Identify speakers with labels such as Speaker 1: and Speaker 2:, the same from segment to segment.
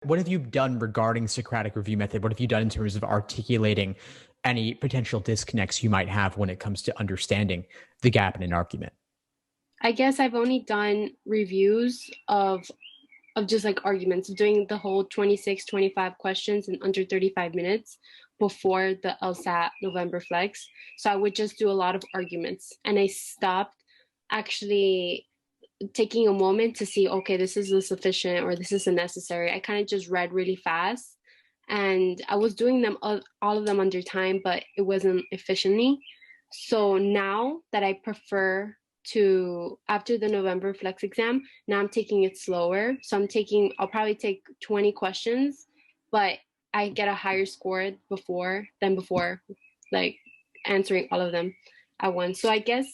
Speaker 1: What have you done regarding Socratic review method? What have you done in terms of articulating any potential disconnects you might have when it comes to understanding the gap in an argument?
Speaker 2: I guess I've only done reviews of just like arguments, doing the whole 26, 25 questions in under 35 minutes before the LSAT November Flex. So I would just do a lot of arguments, and I stopped actually taking a moment to see, okay, this isn't sufficient or this isn't necessary. I kind of just read really fast, and I was doing them all of them under time, but it wasn't efficiently. So now that I prefer to, after the November Flex exam, now I'm taking it slower. So I'll probably take 20 questions, but I get a higher score before, like answering all of them at once. So I guess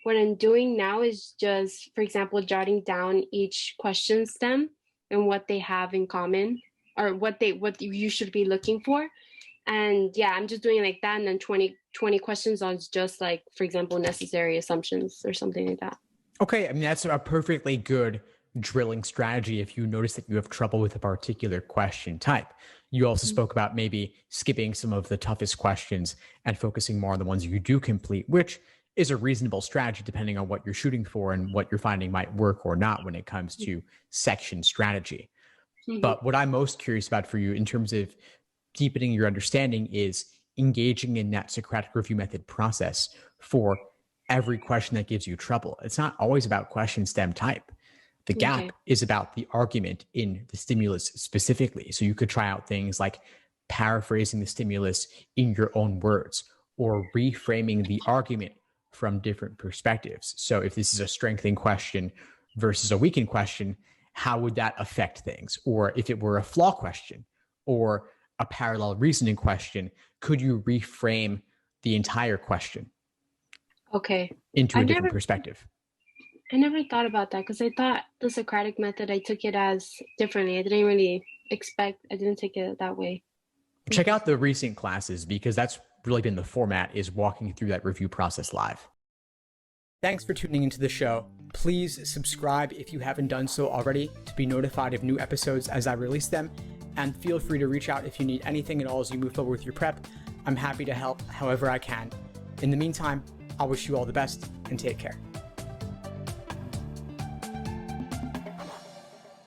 Speaker 2: what I'm doing now is just, for example, jotting down each question stem and what they have in common, or what you should be looking for. And yeah, I'm just doing it like that. And then 20 questions on just like, for example, necessary assumptions or something like that.
Speaker 1: Okay, I mean, that's a perfectly good drilling strategy if you notice that you have trouble with a particular question type. You also spoke about maybe skipping some of the toughest questions and focusing more on the ones you do complete, which is a reasonable strategy depending on what you're shooting for and what you're finding might work or not when it comes to section strategy.
Speaker 2: Mm-hmm.
Speaker 1: But what I'm most curious about for you in terms of deepening your understanding is engaging in that Socratic review method process for every question that gives you trouble. It's not always about question stem type. The
Speaker 2: Okay.
Speaker 1: gap is about the argument in the stimulus specifically. So you could try out things like paraphrasing the stimulus in your own words or reframing the argument from different perspectives. So if this is a strengthening question versus a weakened question, how would that affect things? Or if it were a flaw question or a parallel reasoning question, could you reframe the entire question
Speaker 2: Okay.
Speaker 1: into a
Speaker 2: I've
Speaker 1: different
Speaker 2: never
Speaker 1: perspective?
Speaker 2: I never thought about that because I thought the Socratic method, I took it as differently. I didn't take it that way.
Speaker 1: Check out the recent classes because that's really been the format, is walking through that review process live. Thanks for tuning into the show. Please subscribe if you haven't done so already to be notified of new episodes as I release them. And feel free to reach out if you need anything at all as you move forward with your prep. I'm happy to help however I can. In the meantime, I'll wish you all the best and take care.